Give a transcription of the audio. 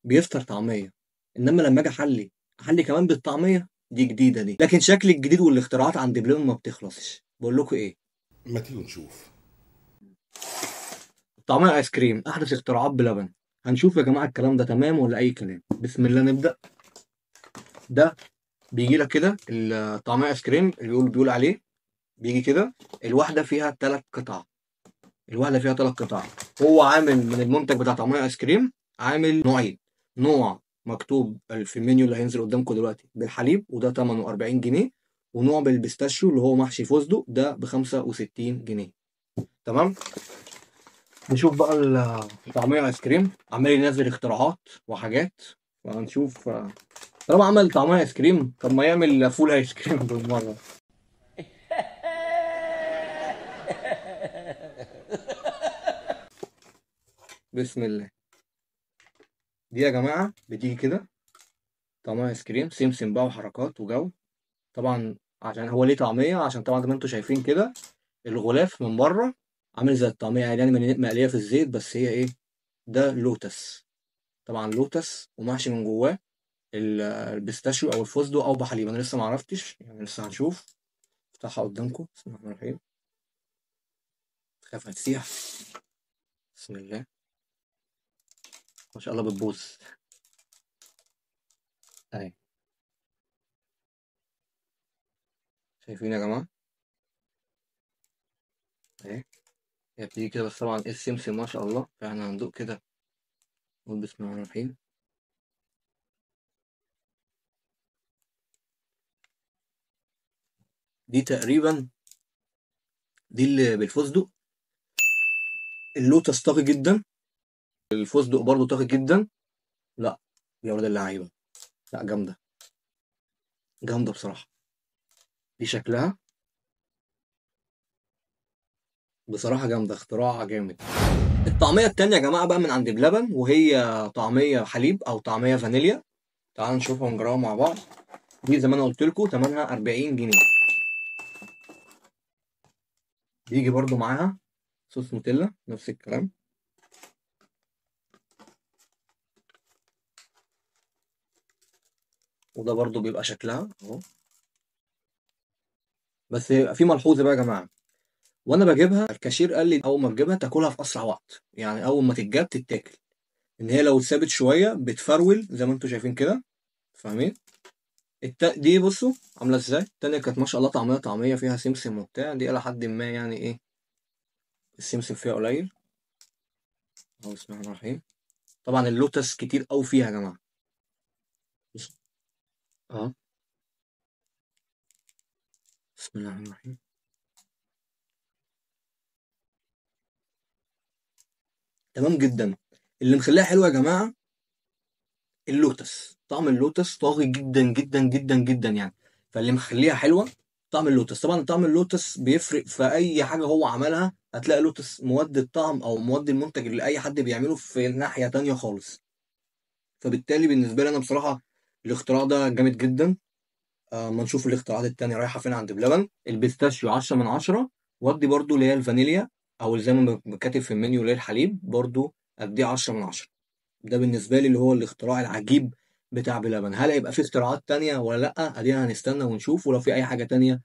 بيفطر طعميه، انما لما اجي احلي كمان بالطعميه دي جديده دي. لكن شكل الجديد والاختراعات عند بلبن ما بتخلصش. بقول لكم ايه، ما تيجوا نشوف. طعميه ايس كريم احدث اختراعات بلبن. هنشوف يا جماعه الكلام ده تمام ولا اي كلام. بسم الله نبدا. ده بيجي لك كده الطعميه ايس كريم اللي بيقول عليه. بيجي كده الواحده فيها 3 قطع. الواحده فيها 3 قطع. هو عامل من المنتج بتاع طعميه ايس كريم، عامل نوعين. نوع مكتوب في المنيو اللي هينزل قدامكم دلوقتي بالحليب وده ثمنه 40 جنيه، ونوع بالبيستاشيو اللي هو محشي فستق ده ب 65 جنيه. تمام. نشوف بقى الطعميه ايس كريم عمال ينزل اختراعات وحاجات. وهنشوف طالما عمل طعميه ايس كريم طب ما يعمل فول ايس كريم بالمره. بسم الله. دي يا جماعه بتيجي كده طعمها ايس كريم سمسم بقى وحركات وجو. طبعا عشان هو ليه طعميه، عشان طبعا زي ما انتم شايفين كده الغلاف من بره عامل زي الطعميه يعني مقليه في الزيت، بس هي ايه، ده لوتس. طبعا لوتس ومحشي من جواه البيستاشيو او الفستق او بحليب. انا لسه ما عرفتش يعني، لسه هنشوف. افتحها قدامكم. بسم الله الرحمن الرحيم. خاف هتسيح. بسم الله. ما شاء الله بتبوظ. اهي. شايفين يا جماعه اهي. هي بتيجي كده بس طبعا ايه السمسم ما شاء الله. فاحنا هندوق كده. نقول بسم الله الرحمن الرحيم. دي تقريبا دي اللي بالفستق. اللوتس طاغي جدا. الفستق برضه طاغي جدا. لا يا ولاد اللعيبه. لا جامده. جامده بصراحه. دي شكلها بصراحه جامده، اختراع جامد. الطعميه التانية يا جماعه بقى من عند بلبن، وهي طعميه حليب او طعميه فانيليا. تعالوا نشوفها ونجربها مع بعض. دي زي ما انا قلت لكم ثمنها 40 جنيه. بيجي برضو معاها صوص نوتيلا نفس الكلام. وده برضو بيبقى شكلها اهو. بس في ملحوظه بقى يا جماعه، وانا بجيبها الكاشير قال لي اول ما تجيبها تاكلها في اسرع وقت، يعني اول ما تتجاب تتاكل. ان هي لو اتسابت شويه بتفرول زي ما انتم شايفين كده. فاهمين؟ دي بصوا عامله ازاي. التانية كانت ما شاء الله طعميه فيها سمسم وبتاع، دي الى حد ما يعني ايه، السمسم فيها قليل. اهو بسم الله الرحمن الرحيم. طبعا اللوتس كتير قوي فيها يا جماعه. بص. اه. بسم الله الرحمن الرحيم. تمام جدا. اللي مخليها حلوه يا جماعه اللوتس. طعم اللوتس طاغي جدا جدا جدا جدا يعني. فاللي مخليها حلوه طعم اللوتس. طبعا طعم اللوتس بيفرق في اي حاجه هو عملها. هتلاقي لوتس مودي الطعم او مودي المنتج اللي اي حد بيعمله في ناحيه تانية خالص. فبالتالي بالنسبه لي انا بصراحه الاختراع ده جامد جدا. اما نشوف الاختراعات التانية رايحه فين عند بلبن. البيستاشيو 10 من 10. ودي برضو اللي هي الفانيليا او زي ما كاتب في المنيو اللي هي الحليب برضو اديه 10 من 10. ده بالنسبة لي اللي هو الاختراع العجيب بتاع بلبن. هل هيبقى في اختراعات تانية ولا لأ؟ ادينا هنستنى ونشوف، ولو في أي حاجة تانية